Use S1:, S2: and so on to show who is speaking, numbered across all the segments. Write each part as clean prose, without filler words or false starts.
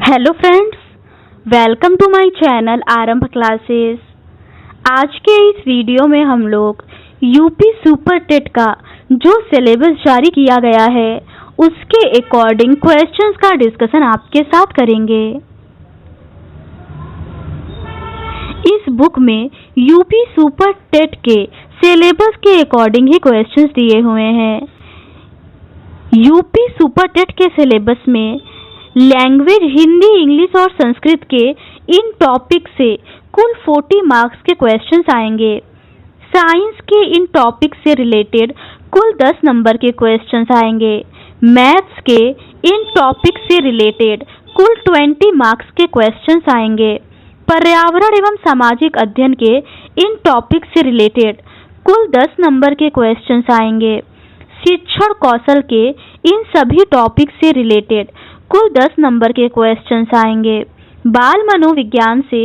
S1: Hello friends, welcome to my channel Aarambh classes. आज के इस वीडियो में हम लोग यूपी सुपर टेट का जो सिलेबस जारी किया गया है उसके अकॉर्डिंग क्वेश्चंस का डिस्कशन आपके साथ करेंगे। इस बुक में यूपी सुपर टेट के सिलेबस के अकॉर्डिंग ही क्वेश्चंस दिए हुए हैं। यूपी सुपर टेट के सिलेबस में लैंग्वेज हिंदी, इंग्लिश और संस्कृत के इन टॉपिक से कुल 40 मार्क्स के क्वेश्चंस आएंगे। साइंस के इन टॉपिक से रिलेटेड कुल 10 नंबर के क्वेश्चंस आएंगे। मैथ्स के इन टॉपिक से रिलेटेड कुल 20 मार्क्स के क्वेश्चंस आएंगे। पर्यावरण एवं सामाजिक अध्ययन के इन टॉपिक से रिलेटेड कुल 10 नंबर के क्वेश्चंस आएंगे। शिक्षण कौशल के इन सभी टॉपिक से रिलेटेड कुल 10 नंबर के क्वेश्चंस आएंगे। बाल मनोविज्ञान से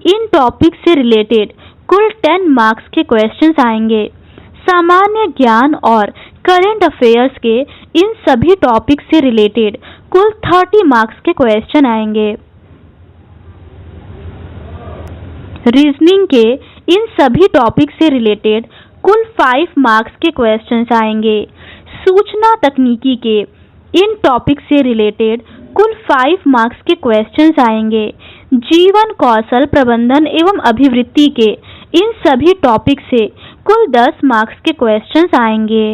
S1: इन टॉपिक से रिलेटेड कुल 10 मार्क्स के क्वेश्चंस आएंगे। सामान्य ज्ञान और करंट अफेयर्स के इन सभी टॉपिक से रिलेटेड कुल 30 मार्क्स के क्वेश्चन आएंगे। रीजनिंग के इन सभी टॉपिक से रिलेटेड कुल 5 मार्क्स के क्वेश्चंस आएंगे। सूचना तकनीकी के इन टॉपिक से रिलेटेड कुल 5 मार्क्स के क्वेश्चंस आएंगे। जीवन कौशल प्रबंधन एवं अभिवृत्ति के इन सभी टॉपिक से कुल 10 मार्क्स के क्वेश्चंस आएंगे।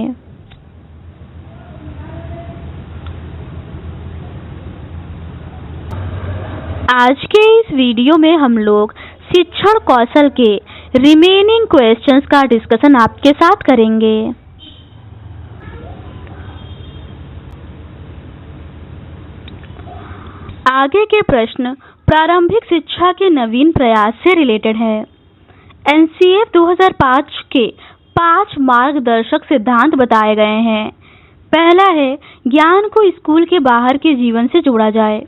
S1: आज के इस वीडियो में हम लोग शिक्षण कौशल के रिमेनिंग क्वेश्चंस का डिस्कशन आपके साथ करेंगे। आगे के प्रश्न प्रारंभिक शिक्षा के नवीन प्रयास से रिलेटेड है। एनसीएफ 2005 के 5 मार्गदर्शक सिद्धांत बताए गए हैं। पहला है ज्ञान को स्कूल के बाहर के जीवन से जोड़ा जाए।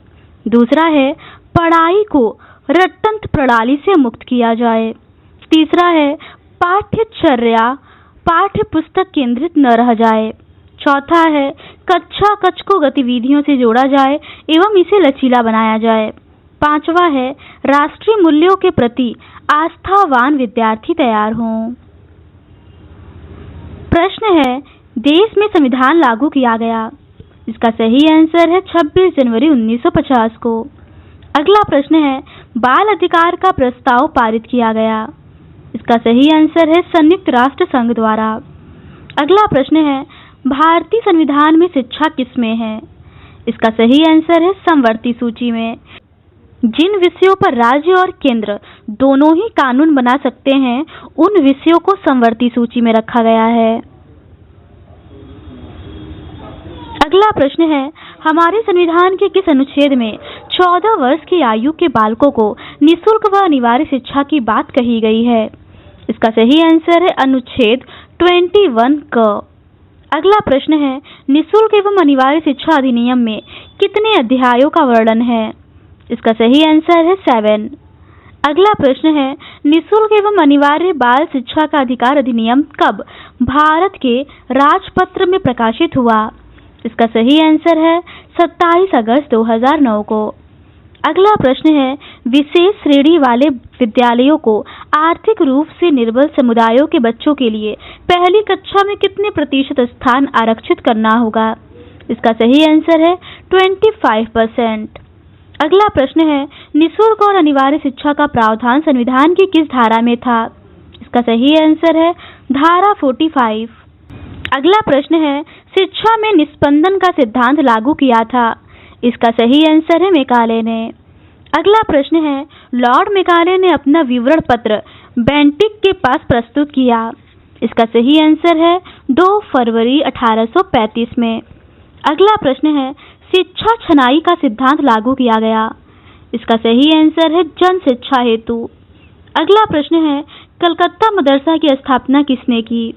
S1: दूसरा है पढ़ाई को रटंत प्रणाली से मुक्त किया जाए। तीसरा है पाठ्यचर्या पाठ्य पुस्तक केंद्रित न रह जाए। चौथा है कक्षा कक्ष को गतिविधियों से जोड़ा जाए एवं इसे लचीला बनाया जाए। पांचवा है राष्ट्रीय मूल्यों के प्रति आस्थावान विद्यार्थी तैयार हों। प्रश्न है देश में संविधान लागू किया गया। इसका सही आंसर है 26 जनवरी 1950 को। अगला प्रश्न है बाल अधिकार का प्रस्ताव पारित किया गया। इसका सही आंसर है संयुक्त राष्ट्र संघ द्वारा। अगला प्रश्न है भारतीय संविधान में शिक्षा किसमें है। इसका सही आंसर है समवर्ती सूची में। जिन विषयों पर राज्य और केंद्र दोनों ही कानून बना सकते हैं उन विषयों को समवर्ती सूची में रखा गया है। अगला प्रश्न है हमारे संविधान के किस अनुच्छेद में 14 वर्ष की आयु के बालकों को निःशुल्क व अनिवार्य शिक्षा की बात कही गई है। इसका सही आंसर है अनुच्छेद 21 क। अगला प्रश्न है निःशुल्क एवं अनिवार्य शिक्षा अधिनियम में कितने अध्यायों का वर्णन है। इसका सही आंसर है 7। अगला प्रश्न है निःशुल्क एवं अनिवार्य बाल शिक्षा का अधिकार अधिनियम कब भारत के राजपत्र में प्रकाशित हुआ। इसका सही आंसर है 27 अगस्त 2009 को। अगला प्रश्न है विशेष श्रेणी वाले विद्यालयों को आर्थिक रूप से निर्बल समुदायों के बच्चों के लिए पहली कक्षा में कितने प्रतिशत स्थान आरक्षित करना होगा। इसका सही आंसर है 25%। अगला प्रश्न है निःशुल्क और अनिवार्य शिक्षा का प्रावधान संविधान की किस धारा में था। इसका सही आंसर है धारा 45। अगला प्रश्न है शिक्षा में निस्पंदन का सिद्धांत लागू किया था। इसका सही आंसर है मेकाले ने। अगला प्रश्न है लॉर्ड मेकाले ने अपना विवरण पत्र बेंटिक के पास प्रस्तुत किया। इसका सही आंसर है 2 फरवरी 1835 में। अगला प्रश्न है शिक्षा छनाई का सिद्धांत लागू किया गया। इसका सही आंसर है जन शिक्षा हेतु। अगला प्रश्न है कलकत्ता मदरसा की स्थापना किसने की।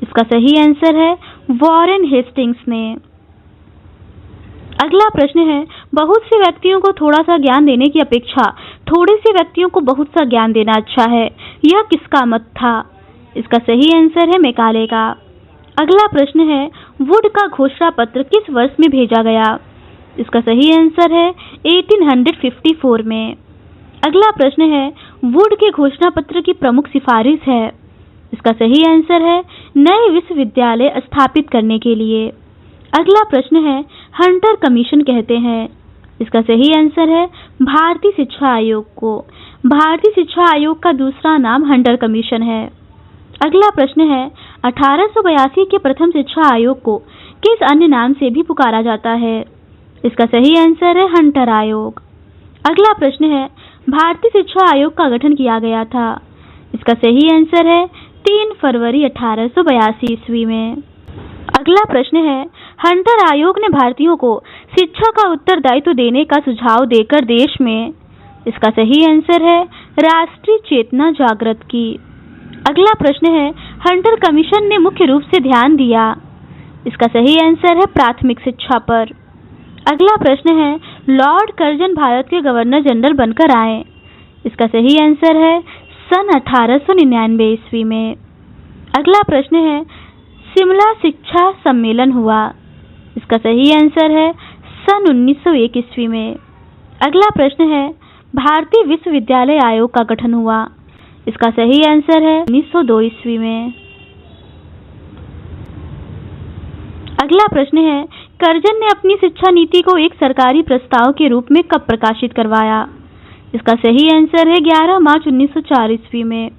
S1: इसका सही आंसर है वॉरेन हेस्टिंग्स ने। अगला प्रश्न है बहुत से व्यक्तियों को थोड़ा सा ज्ञान देने की अपेक्षा थोड़े से व्यक्तियों को बहुत सा ज्ञान देना अच्छा है, यह किसका मत था। इसका सही आंसर है मेकाले का। अगला प्रश्न है वुड का घोषणा पत्र किस वर्ष में भेजा गया। इसका सही आंसर है 1854 में। अगला प्रश्न है, वुड के घोषणा पत्र की प्रमुख सिफारिश है। इसका सही आंसर है नए विश्वविद्यालय स्थापित करने के लिए। अगला प्रश्न है, हंटर कमीशन कहते हैं। इसका सही आंसर है भारतीय शिक्षा आयोग को। भारतीय शिक्षा आयोग का दूसरा नाम हंटर कमीशन है। अगला प्रश्न है, 1882 के प्रथम शिक्षा आयोग को किस अन्य नाम से भी पुकारा जाता है? इसका सही आंसर है हंटर आयोग। अगला प्रश्न है, भारतीय शिक्षा आयोग का गठन किया गया था। इसका सही आंसर है 3 फरवरी 1882 ईस्वी में। अगला प्रश्न है, हंटर आयोग ने भारतीयों को शिक्षा का उत्तरदायित्व देने का सुझाव देकर देश में, इसका सही आंसर है राष्ट्रीय चेतना जागृत की। अगला प्रश्न है, हंटर कमीशन ने मुख्य रूप से ध्यान दिया। इसका सही आंसर है प्राथमिक शिक्षा पर। अगला प्रश्न है, लॉर्ड कर्जन भारत के गवर्नर जनरल बनकर आए। इसका सही आंसर है सन 1899 ईस्वी में। अगला प्रश्न है, शिमला शिक्षा सम्मेलन हुआ। इसका सही आंसर है सन 1901 ईस्वी में। अगला प्रश्न है, भारतीय विश्वविद्यालय आयोग का गठन हुआ। इसका सही आंसर है 1902 ईस्वी में। अगला प्रश्न है, कर्जन ने अपनी शिक्षा नीति को एक सरकारी प्रस्ताव के रूप में कब प्रकाशित करवाया? इसका सही आंसर है 11 मार्च 1904 ईस्वी में।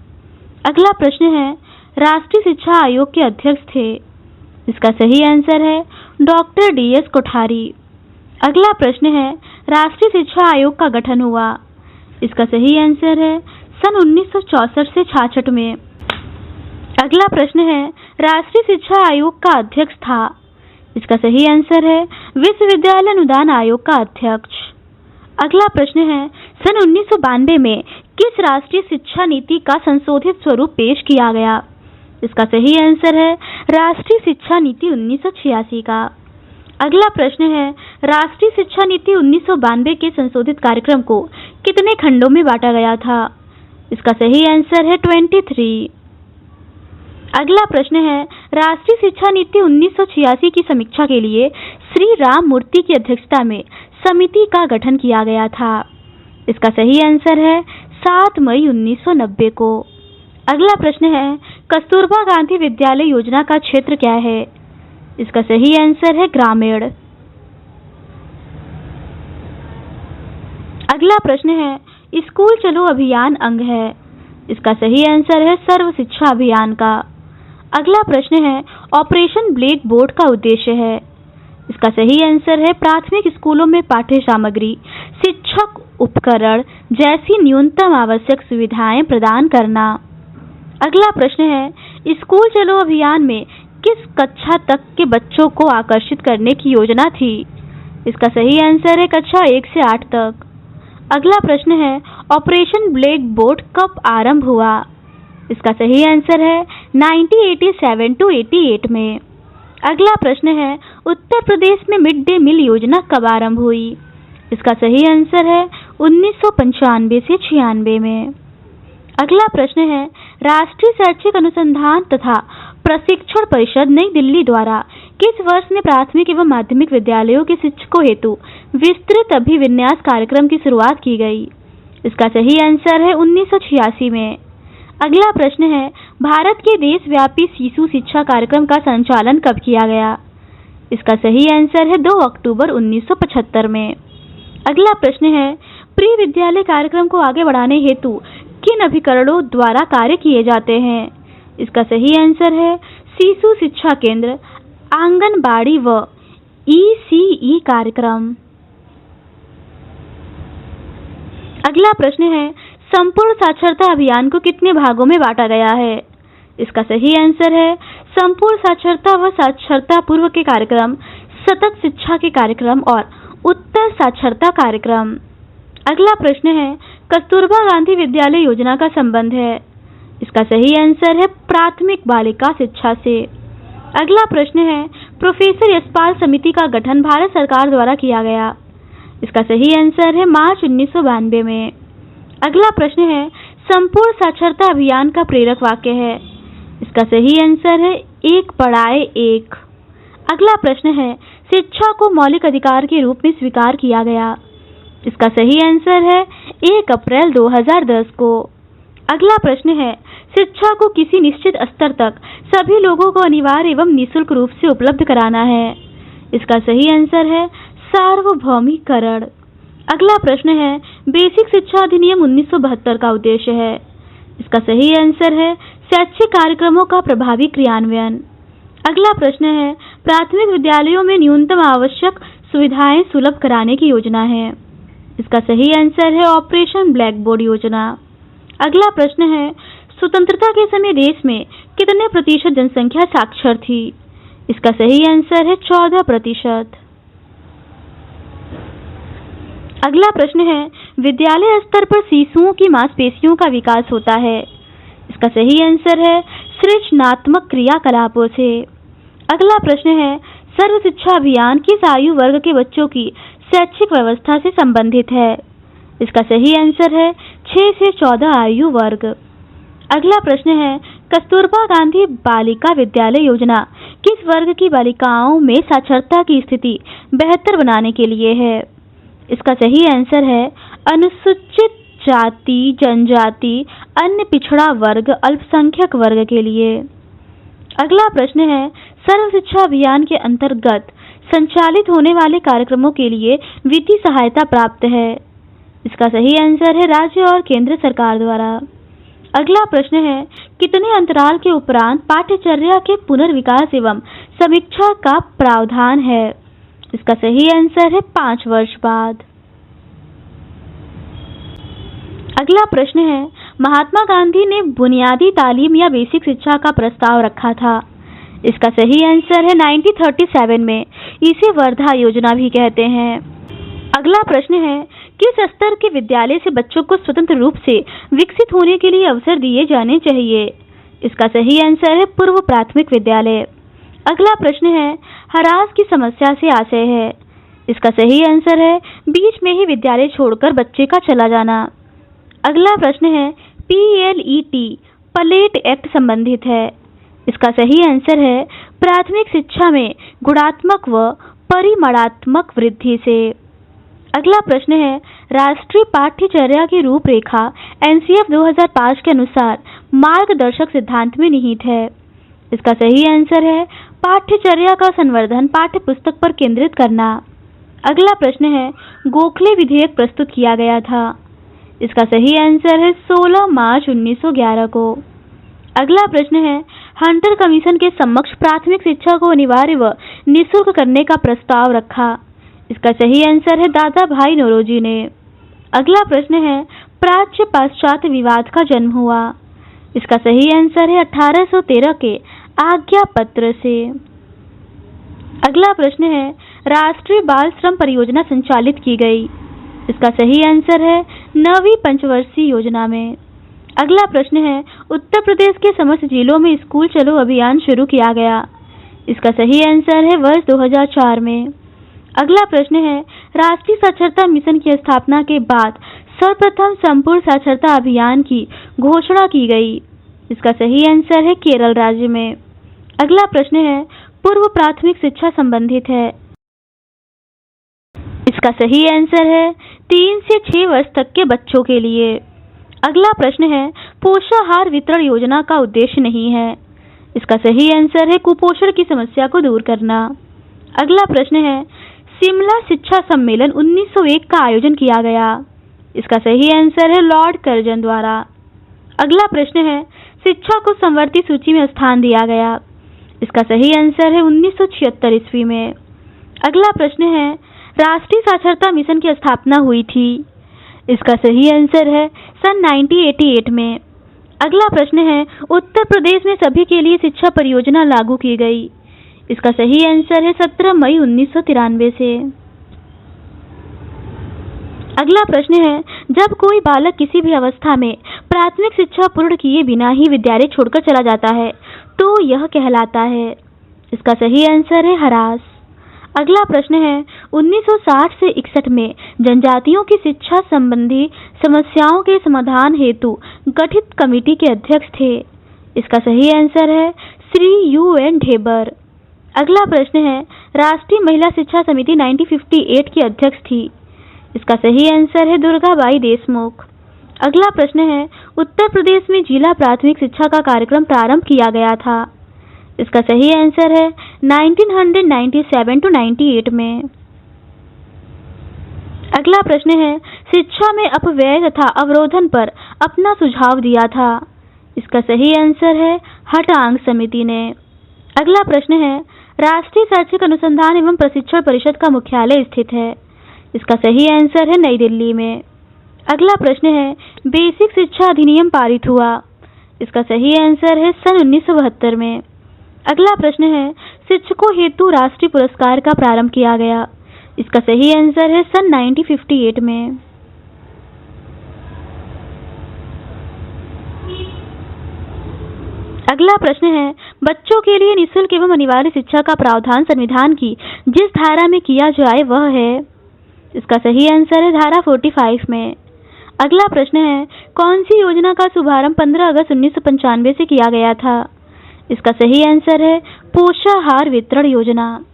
S1: अगला प्रश्न है, राष्ट्रीय शिक्षा आयोग के अध्यक्ष थे। इसका सही आंसर है डॉक्टर DS कोठारी। अगला प्रश्न है, राष्ट्रीय शिक्षा आयोग का गठन हुआ। इसका सही आंसर है सन 1964 से 66 में। अगला प्रश्न है, राष्ट्रीय शिक्षा आयोग का अध्यक्ष था। इसका सही आंसर है विश्वविद्यालय अनुदान आयोग का अध्यक्ष। अगला प्रश्न है, सन 1992 में किस राष्ट्रीय शिक्षा नीति का संशोधित स्वरूप पेश किया गया? इसका सही आंसर है राष्ट्रीय शिक्षा नीति 1986 का। अगला प्रश्न है, राष्ट्रीय शिक्षा नीति 1992 के संशोधित कार्यक्रम को कितने खंडों में बांटा गया था? इसका सही आंसर है 23। अगला प्रश्न है, राष्ट्रीय शिक्षा नीति 1986 की समीक्षा के लिए श्री राम मूर्ति की अध्यक्षता में समिति का गठन किया गया था। इसका सही आंसर है 7 मई 1990 को। अगला प्रश्न है, कस्तूरबा गांधी विद्यालय योजना का क्षेत्र क्या है? इसका सही आंसर है ग्रामीण। अगला प्रश्न है, स्कूल चलो अभियान अंग है। इसका सही आंसर है सर्व शिक्षा अभियान का। अगला प्रश्न है, ऑपरेशन ब्लैक बोर्ड का उद्देश्य है। इसका सही आंसर है प्राथमिक स्कूलों में पाठ्य सामग्री, शिक्षक उपकरण जैसी न्यूनतम आवश्यक सुविधाएं प्रदान करना। अगला प्रश्न है, स्कूल चलो अभियान में किस कक्षा तक के बच्चों को आकर्षित करने की योजना थी? इसका सही आंसर है कक्षा 1 से 8 तक। अगला प्रश्न है, ऑपरेशन ब्लैक बोर्ड कब आरंभ हुआ? इसका सही आंसर है 1987 to 88 में। अगला प्रश्न है, उत्तर प्रदेश में मिड डे मील योजना कब आरंभ हुई? इसका सही आंसर है 1995 से 96 में। अगला प्रश्न है, राष्ट्रीय शैक्षिक अनुसंधान तथा प्रशिक्षण परिषद नई दिल्ली द्वारा किस वर्ष में प्राथमिक एवं माध्यमिक विद्यालयों के शिक्षकों हेतु विस्तृत अभिविन्यास कार्यक्रम की शुरुआत की गई? इसका सही आंसर है 1986 में। अगला प्रश्न है, भारत के देशव्यापी शिशु शिक्षा कार्यक्रम का संचालन कब किया गया? इसका सही आंसर है 2 अक्टूबर 1975 में। अगला प्रश्न है, प्री विद्यालय कार्यक्रम को आगे बढ़ाने हेतु किन अभिकरणों द्वारा कार्य किए जाते हैं? इसका सही आंसर है शिशु शिक्षा केंद्र, आंगनबाड़ी व ECE कार्यक्रम। अगला प्रश्न है, संपूर्ण साक्षरता अभियान को कितने भागों में बांटा गया है? इसका सही आंसर है संपूर्ण साक्षरता व साक्षरता पूर्व के कार्यक्रम, सतत शिक्षा के कार्यक्रम और उत्तर साक्षरता कार्यक्रम। अगला प्रश्न है, कस्तूरबा गांधी विद्यालय योजना का संबंध है? इसका सही आंसर है प्राथमिक बालिका शिक्षा से। अगला प्रश्न है, प्रोफेसर यशपाल समिति का गठन भारत सरकार द्वारा किया गया? इसका सही आंसर है मार्च 1992 में। अगला प्रश्न है, संपूर्ण साक्षरता अभियान का प्रेरक वाक्य है? इसका सही आंसर है एक पढ़ाए एक। अगला प्रश्न है, शिक्षा को मौलिक अधिकार के रूप में स्वीकार किया गया? इसका सही आंसर है 1 अप्रैल 2010 को। अगला प्रश्न है, शिक्षा को किसी निश्चित स्तर तक सभी लोगों को अनिवार्य एवं निःशुल्क रूप से उपलब्ध कराना है? इसका सही आंसर है सार्वभौमिकरण। अगला प्रश्न है, बेसिक शिक्षा अधिनियम 1972 का उद्देश्य है? इसका सही आंसर है शैक्षिक कार्यक्रमों का प्रभावी क्रियान्वयन। अगला प्रश्न है, प्राथमिक विद्यालयों में न्यूनतम आवश्यक सुविधाएं सुलभ कराने की योजना है? इसका सही आंसर है ऑपरेशन ब्लैक बोर्ड योजना। अगला प्रश्न है, स्वतंत्रता के समय देश में कितने प्रतिशत जनसंख्या साक्षर थी? इसका सही आंसर है 14%। अगला प्रश्न है, विद्यालय स्तर पर शिशुओं की मांसपेशियों का विकास होता है? इसका सही आंसर है सृजनात्मक क्रियाकलापों से। अगला प्रश्न है, सर्व शिक्षा अभियान किस आयु वर्ग के बच्चों की शैक्षिक व्यवस्था से संबंधित है? इसका सही आंसर है 6 से 14 आयु वर्ग। अगला प्रश्न है, कस्तूरबा गांधी बालिका विद्यालय योजना किस वर्ग की बालिकाओं में साक्षरता की स्थिति बेहतर बनाने के लिए है? इसका सही आंसर है अनुसूचित जाति, जनजाति, अन्य पिछड़ा वर्ग, अल्पसंख्यक वर्ग के लिए। अगला प्रश्न है, सर्व शिक्षा अभियान के अंतर्गत संचालित होने वाले कार्यक्रमों के लिए वित्तीय सहायता प्राप्त है? इसका सही आंसर है राज्य और केंद्र सरकार द्वारा। अगला प्रश्न है, कितने अंतराल के उपरांत पाठ्यचर्या के पुनर्विकास एवं समीक्षा का प्रावधान है? इसका सही आंसर है 5 वर्ष बाद। अगला प्रश्न है, महात्मा गांधी ने बुनियादी तालीम या बेसिक शिक्षा का प्रस्ताव रखा था? इसका सही आंसर है 1937 में। इसे वर्धा योजना भी कहते हैं। अगला प्रश्न है, किस स्तर के विद्यालय से बच्चों को स्वतंत्र रूप से विकसित होने के लिए अवसर दिए जाने चाहिए? इसका सही आंसर है पूर्व प्राथमिक विद्यालय। अगला प्रश्न है, हरास की समस्या से आशय है? इसका सही आंसर है बीच में ही विद्यालय छोड़कर बच्चे का चला जाना। अगला प्रश्न है, PLET पलेट एक्ट संबंधित है? इसका सही आंसर है प्राथमिक शिक्षा में गुणात्मक व परिमाणात्मक वृद्धि से। अगला प्रश्न है, राष्ट्रीय पाठ्यचर्या की रूपरेखा NCF 2005 के अनुसार मार्गदर्शक सिद्धांत में निहित है? इसका सही आंसर है पाठ्यचर्या का संवर्धन पाठ्य पुस्तक पर केंद्रित करना। अगला प्रश्न है, गोखले विधेयक प्रस्तुत किया गया था? इसका सही आंसर है 16 मार्च 1911 को। अगला प्रश्न है, हंटर कमीशन के समक्ष प्राथमिक शिक्षा को अनिवार्य व निःशुल्क करने का प्रस्ताव रखा? इसका सही आंसर है दादा भाई नौरोजी ने। अगला प्रश्न है, प्राच्य पाश्चात्य विवाद का जन्म हुआ? इसका सही आंसर है 1813 के आज्ञा पत्र से। अगला प्रश्न है, राष्ट्रीय बाल श्रम परियोजना संचालित की गई? इसका सही आंसर है 9वीं पंचवर्षीय योजना में। अगला प्रश्न है, उत्तर प्रदेश के समस्त जिलों में स्कूल चलो अभियान शुरू किया गया? इसका सही आंसर है वर्ष 2004 में। अगला प्रश्न है, राष्ट्रीय साक्षरता मिशन की स्थापना के बाद सर्वप्रथम संपूर्ण साक्षरता अभियान की घोषणा की गई? इसका सही आंसर है केरल राज्य में। अगला प्रश्न है, पूर्व प्राथमिक शिक्षा संबंधित है? इसका सही आंसर है 3 से 6 वर्ष तक के बच्चों के लिए। अगला प्रश्न है, पोषाहार वितरण योजना का उद्देश्य नहीं है? इसका सही आंसर है कुपोषण की समस्या को दूर करना। अगला प्रश्न है, शिमला शिक्षा सम्मेलन 1901 का आयोजन किया गया? इसका सही आंसर है लॉर्ड कर्जन द्वारा। अगला प्रश्न है, शिक्षा को समवर्ती सूची में स्थान दिया गया? इसका सही आंसर है 1976 ईस्वी में। अगला प्रश्न है, राष्ट्रीय साक्षरता मिशन की स्थापना हुई थी? इसका सही आंसर है सन 1988 में। अगला प्रश्न है, उत्तर प्रदेश में सभी के लिए शिक्षा परियोजना लागू की गई? इसका सही आंसर है 17 मई 1993 से। अगला प्रश्न है, जब कोई बालक किसी भी अवस्था में प्राथमिक शिक्षा पूर्ण किए बिना ही विद्यालय छोड़कर चला जाता है तो यह कहलाता है? इसका सही आंसर है हरास। अगला प्रश्न है, 1960 से 61 में जनजातियों की शिक्षा संबंधी समस्याओं के समाधान हेतु गठित कमेटी के अध्यक्ष थे? इसका सही आंसर है श्री UN ढेबर। अगला प्रश्न है, राष्ट्रीय महिला शिक्षा समिति 1958 की अध्यक्ष थी। इसका सही आंसर है दुर्गाबाई देशमुख। अगला प्रश्न है, उत्तर प्रदेश में जिला प्राथमिक शिक्षा का कार्यक्रम प्रारंभ किया गया था। इसका सही आंसर है 1997 to 98 में। अगला प्रश्न है, शिक्षा में अपव्यय तथा अवरोधन पर अपना सुझाव दिया था। इसका सही आंसर है हटांग समिति ने। अगला प्रश्न है, राष्ट्रीय शैक्षिक अनुसंधान एवं प्रशिक्षण परिषद का मुख्यालय स्थित है। इसका सही आंसर है नई दिल्ली में। अगला प्रश्न है, बेसिक शिक्षा अधिनियम पारित हुआ। इसका सही आंसर है सन 1972 में। अगला प्रश्न है, शिक्षकों हेतु राष्ट्रीय पुरस्कार का प्रारंभ किया गया। इसका सही आंसर है सन 1958 में। अगला प्रश्न है, बच्चों के लिए निःशुल्क एवं अनिवार्य शिक्षा का प्रावधान संविधान की जिस धारा में किया जाए वह है। इसका सही आंसर है धारा 45 में। अगला प्रश्न है, कौन सी योजना का शुभारंभ 15 अगस्त 1995 से किया गया था। इसका सही आंसर है पोषाहार वितरण योजना।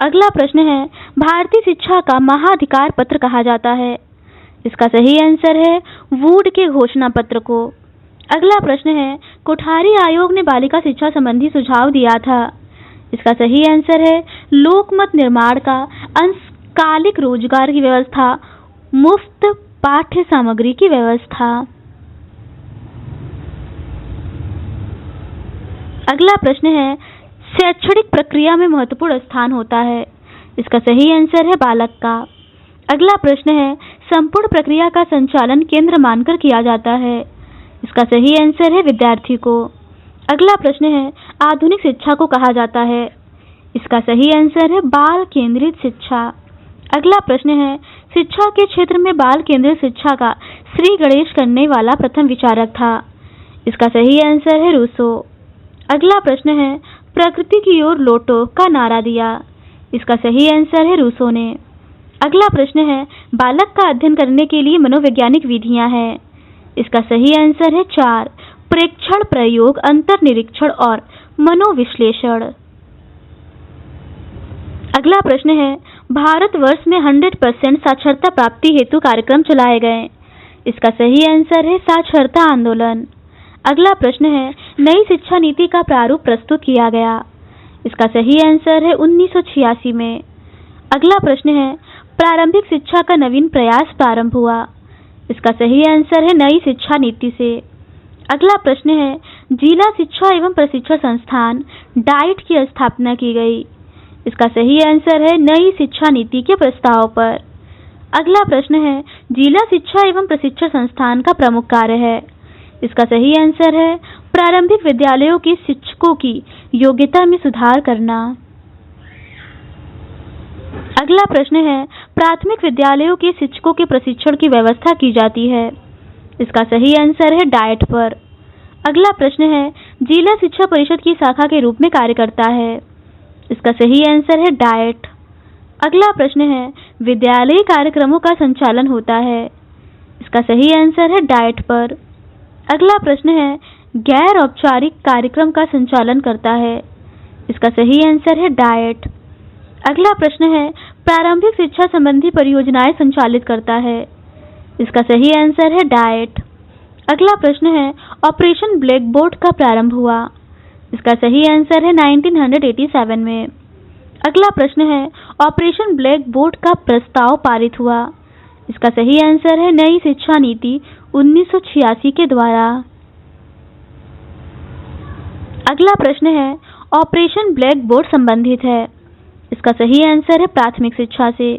S1: अगला प्रश्न है, भारतीय शिक्षा का महाधिकार पत्र कहा जाता है। इसका सही आंसर है वुड के घोषणा पत्र को। अगला प्रश्न है, कोठारी आयोग ने बालिका शिक्षा संबंधी सुझाव दिया था। इसका सही आंसर है लोकमत निर्माण का, अंशकालिक रोजगार की व्यवस्था, मुफ्त पाठ्य सामग्री की व्यवस्था। अगला प्रश्न है, शैक्षणिक प्रक्रिया में महत्वपूर्ण स्थान होता है। इसका सही आंसर है बालक का। अगला प्रश्न है, संपूर्ण प्रक्रिया का संचालन केंद्र मानकर किया जाता है। इसका सही आंसर है विद्यार्थी को। अगला प्रश्न है, आधुनिक शिक्षा को कहा जाता है। इसका सही आंसर है बाल केंद्रित शिक्षा। अगला प्रश्न है, शिक्षा के क्षेत्र में बाल केंद्रित शिक्षा का श्री गणेश करने वाला प्रथम विचारक था। इसका सही आंसर है रूसो। अगला प्रश्न है, प्रकृति की ओर लौटो का नारा दिया। इसका सही आंसर है रूसो ने। अगला प्रश्न है, बालक का अध्ययन करने के लिए मनोवैज्ञानिक विधियां हैं। इसका सही आंसर है 4, प्रेक्षण, प्रयोग, अंतर्निरीक्षण और मनोविश्लेषण। अगला प्रश्न है, भारतवर्ष में 100% साक्षरता प्राप्ति हेतु कार्यक्रम चलाए गए। इसका सही आंसर है साक्षरता आंदोलन। अगला प्रश्न है, नई शिक्षा नीति का प्रारूप प्रस्तुत किया गया। इसका सही आंसर है 1986 में। अगला प्रश्न है, प्रारंभिक शिक्षा का नवीन प्रयास प्रारंभ हुआ। इसका सही आंसर है नई शिक्षा नीति से। अगला प्रश्न है, जिला शिक्षा एवं प्रशिक्षण संस्थान डाइट की स्थापना की गई। इसका सही आंसर है नई शिक्षा नीति के प्रस्ताव पर। अगला प्रश्न है, जिला शिक्षा एवं प्रशिक्षण संस्थान का प्रमुख कार्य है। इसका सही आंसर है प्रारंभिक विद्यालयों के शिक्षकों की योग्यता में सुधार करना। अगला प्रश्न है, प्राथमिक विद्यालयों के शिक्षकों के प्रशिक्षण की व्यवस्था की जाती है। इसका सही आंसर है डाइट पर। अगला प्रश्न है, जिला शिक्षा परिषद की शाखा के रूप में कार्य करता है। इसका सही आंसर है डाइट। अगला प्रश्न है, विद्यालयी कार्यक्रमों का संचालन होता है। इसका सही आंसर है डाइट पर। अगला प्रश्न है, गैर औपचारिक कार्यक्रम का संचालन करता है। इसका सही आंसर है डाइट। अगला प्रश्न है, प्रारंभिक शिक्षा संबंधी परियोजनाएं संचालित करता है। इसका सही आंसर है डाइट। अगला प्रश्न है, ऑपरेशन ब्लैक बोर्ड का प्रारंभ हुआ। इसका सही आंसर है 1987 में। अगला प्रश्न है, ऑपरेशन ब्लैक बोर्ड का प्रस्ताव पारित हुआ। इसका सही आंसर है नई शिक्षा नीति 1986 के द्वारा। अगला प्रश्न है, ऑपरेशन ब्लैक बोर्ड संबंधित है। इसका सही आंसर है प्राथमिक शिक्षा से।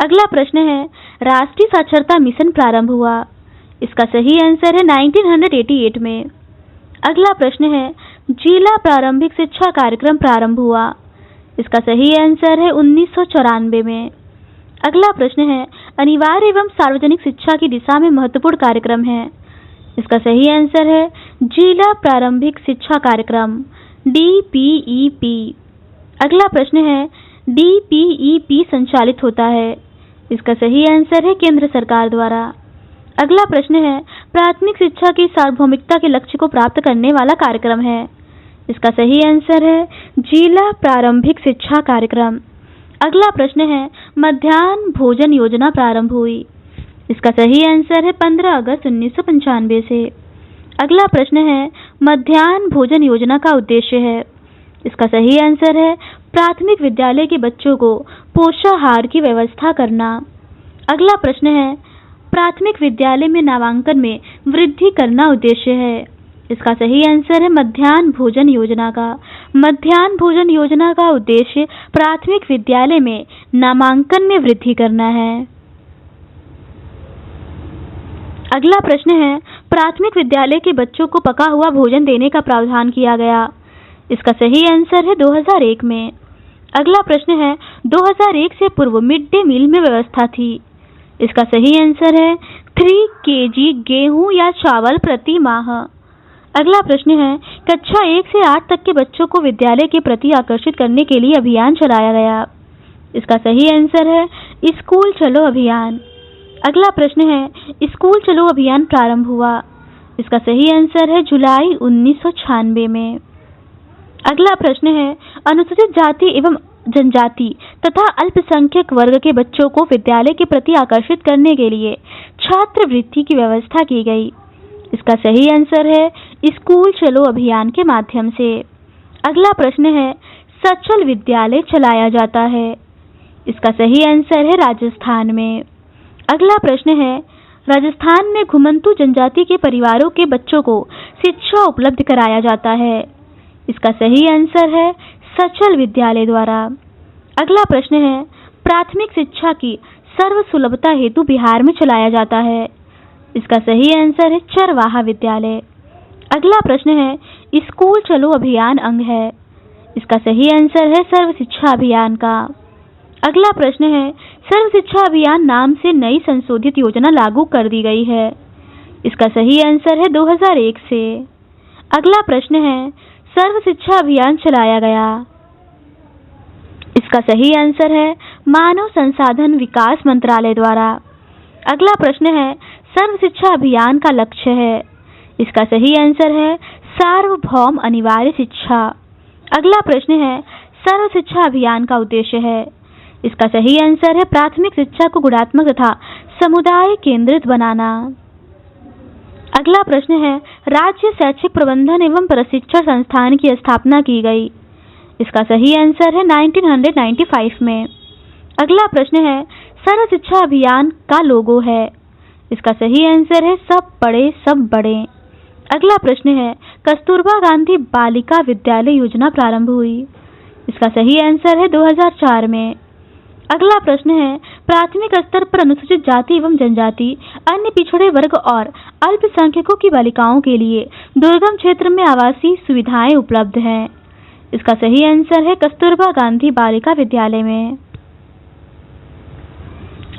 S1: अगला प्रश्न है, राष्ट्रीय साक्षरता मिशन प्रारंभ हुआ। इसका सही आंसर है 1988 में। अगला प्रश्न है, जिला प्रारंभिक शिक्षा कार्यक्रम प्रारंभ हुआ। इसका सही आंसर है 1994 में। अगला प्रश्न है, अनिवार्य एवं सार्वजनिक शिक्षा की दिशा में महत्वपूर्ण कार्यक्रम है। इसका सही आंसर है जिला प्रारंभिक शिक्षा कार्यक्रम DPEP। अगला प्रश्न है, DPEP संचालित होता है। इसका सही आंसर है केंद्र सरकार द्वारा। अगला प्रश्न है, प्राथमिक शिक्षा की सार्वभौमिकता के लक्ष्य को प्राप्त करने वाला कार्यक्रम है। इसका सही आंसर है जिला प्रारंभिक शिक्षा कार्यक्रम। अगला प्रश्न है मध्याह्न भोजन योजना प्रारंभ हुई। इसका सही आंसर है 15 अगस्त 1995 से। अगला प्रश्न है मध्याह्न भोजन योजना का उद्देश्य है। इसका सही आंसर है प्राथमिक विद्यालय के बच्चों को पोषाहार की व्यवस्था करना। अगला प्रश्न है प्राथमिक विद्यालय में नामांकन में वृद्धि करना उद्देश्य है। इसका सही आंसर है मध्याह्न भोजन योजना का। मध्याह्न भोजन योजना का उद्देश्य प्राथमिक विद्यालय में नामांकन में वृद्धि करना है। अगला प्रश्न है प्राथमिक विद्यालय के बच्चों को पका हुआ भोजन देने का प्रावधान किया गया। इसका सही आंसर है 2001 में। अगला प्रश्न है 2001 से पूर्व मिड डे मील में व्यवस्था थी। इसका सही आंसर है 3 kg गेहूं या चावल प्रति माह। अगला प्रश्न है कक्षा 1 से 8 तक के बच्चों को विद्यालय के प्रति आकर्षित करने के लिए अभियान चलाया गया। इसका सही आंसर है स्कूल चलो अभियान। अगला प्रश्न है स्कूल चलो अभियान प्रारंभ हुआ। इसका सही आंसर है जुलाई 1996 में। अगला प्रश्न है अनुसूचित जाति एवं जनजाति तथा अल्पसंख्यक वर्ग के बच्चों को विद्यालय के प्रति आकर्षित करने के लिए छात्रवृत्ति की व्यवस्था की गई। इसका सही आंसर है स्कूल चलो अभियान के माध्यम से। अगला प्रश्न है सचल विद्यालय चलाया जाता है। इसका सही आंसर है राजस्थान में। अगला प्रश्न है राजस्थान में घुमंतू जनजाति के परिवारों के बच्चों को शिक्षा उपलब्ध कराया जाता है। इसका सही आंसर है सचल विद्यालय द्वारा। अगला प्रश्न है प्राथमिक शिक्षा की सर्व सुलभता हेतु बिहार में चलाया जाता है। इसका सही आंसर है चरवाहा विद्यालय। अगला प्रश्न है स्कूल चलो अभियान अंग है। इसका सही आंसर है सर्व शिक्षा अभियान का। अगला प्रश्न है सर्व शिक्षा अभियान नाम से नई संशोधित योजना लागू कर दी गई है। इसका सही आंसर है 2001 से। अगला प्रश्न है सर्व शिक्षा अभियान चलाया गया। इसका सही आंसर है मानव संसाधन विकास मंत्रालय द्वारा। अगला प्रश्न है सर्व शिक्षा अभियान का लक्ष्य है। इसका सही आंसर है सार्वभौम अनिवार्य शिक्षा। अगला प्रश्न है सर्व शिक्षा अभियान का उद्देश्य है। इसका सही आंसर है प्राथमिक शिक्षा को गुणात्मक तथा समुदाय केंद्रित बनाना। अगला प्रश्न है राज्य शैक्षिक प्रबंधन एवं प्रशिक्षण संस्थान की स्थापना की गई। इसका सही आंसर है 1995 में। अगला प्रश्न है सर्व शिक्षा अभियान का लोगो है। इसका सही आंसर है सब पढ़े सब बढ़े। अगला प्रश्न है कस्तूरबा गांधी बालिका विद्यालय योजना प्रारंभ हुई। इसका सही आंसर है 2004 में। अगला प्रश्न है प्राथमिक स्तर पर अनुसूचित जाति एवं जनजाति अन्य पिछड़े वर्ग और अल्पसंख्यकों की बालिकाओं के लिए दुर्गम क्षेत्र में आवासीय सुविधाएं उपलब्ध हैं। इसका सही आंसर है कस्तूरबा गांधी बालिका विद्यालय में।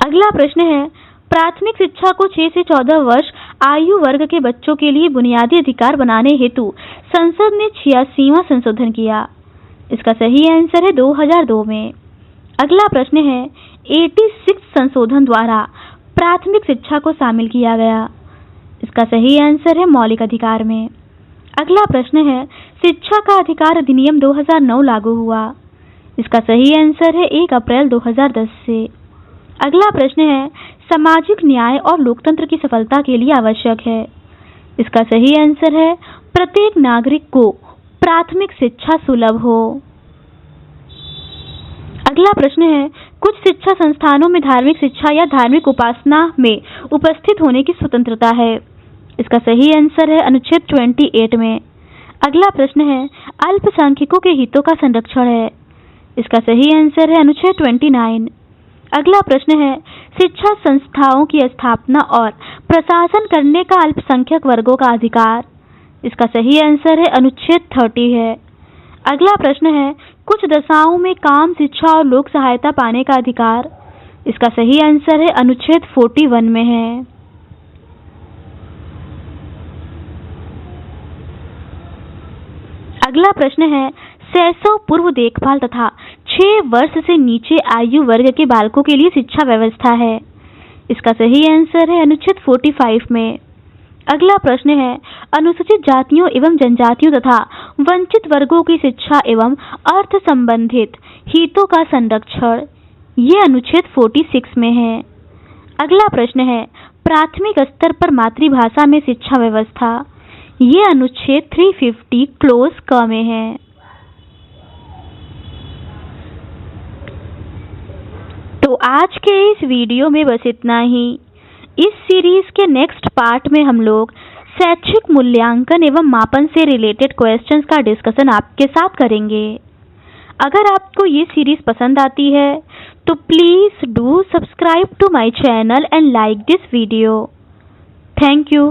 S1: अगला प्रश्न है प्राथमिक शिक्षा को 6 से 14 वर्ष आयु वर्ग के बच्चों के लिए बुनियादी अधिकार बनाने हेतु संसद ने 86वां संशोधन किया। इसका सही आंसर है 2002 में। अगला प्रश्न है 86 संशोधन द्वारा प्राथमिक शिक्षा को शामिल किया गया। इसका सही आंसर है मौलिक अधिकार में। अगला प्रश्न है शिक्षा का अधिकार अधिनियम 2009 लागू हुआ। इसका सही आंसर है 1 अप्रैल 2010 से। अगला प्रश्न है सामाजिक न्याय और लोकतंत्र की सफलता के लिए आवश्यक है। इसका सही आंसर है प्रत्येक नागरिक को प्राथमिक शिक्षा सुलभ हो। अगला प्रश्न है कुछ शिक्षा संस्थानों में धार्मिक शिक्षा या धार्मिक उपासना में उपस्थित होने की स्वतंत्रता है। इसका सही आंसर है अनुच्छेद 28 में। अगला प्रश्न है अल्पसंख्यकों के हितों का संरक्षण है। इसका सही आंसर है अनुच्छेद 29। अगला प्रश्न है शिक्षा संस्थाओं की स्थापना और प्रशासन करने का अल्पसंख्यक वर्गों का अधिकार। इसका सही आंसर है अनुच्छेद 30 है। अगला प्रश्न है कुछ दशाओं में काम शिक्षा और लोक सहायता पाने का अधिकार। इसका सही आंसर है अनुच्छेद 41 में है। अगला प्रश्न है शैशव पूर्व देखभाल तथा 6 वर्ष से नीचे आयु वर्ग के बालकों के लिए शिक्षा व्यवस्था है। इसका सही आंसर है अनुच्छेद 45 में। अगला प्रश्न है, अनुसूचित जातियों एवं जनजातियों तथा वंचित वर्गों की शिक्षा एवं अर्थ संबंधित हितों का संरक्षण। ये अनुच्छेद 46 में है। अगला प्रश्न है, प्राथमिक स्तर पर मातृभाषा में शिक्षा व्यवस्था। ये अनुच्छेद 350 क्लोज क में है। तो आज के इस वीडियो में बस इतना ही। इस सीरीज के नेक्स्ट पार्ट में हम लोग शैक्षिक मूल्यांकन एवं मापन से रिलेटेड क्वेश्चंस का डिस्कशन आपके साथ करेंगे। अगर आपको ये सीरीज पसंद आती है तो please do subscribe to my channel and like this video. Thank you.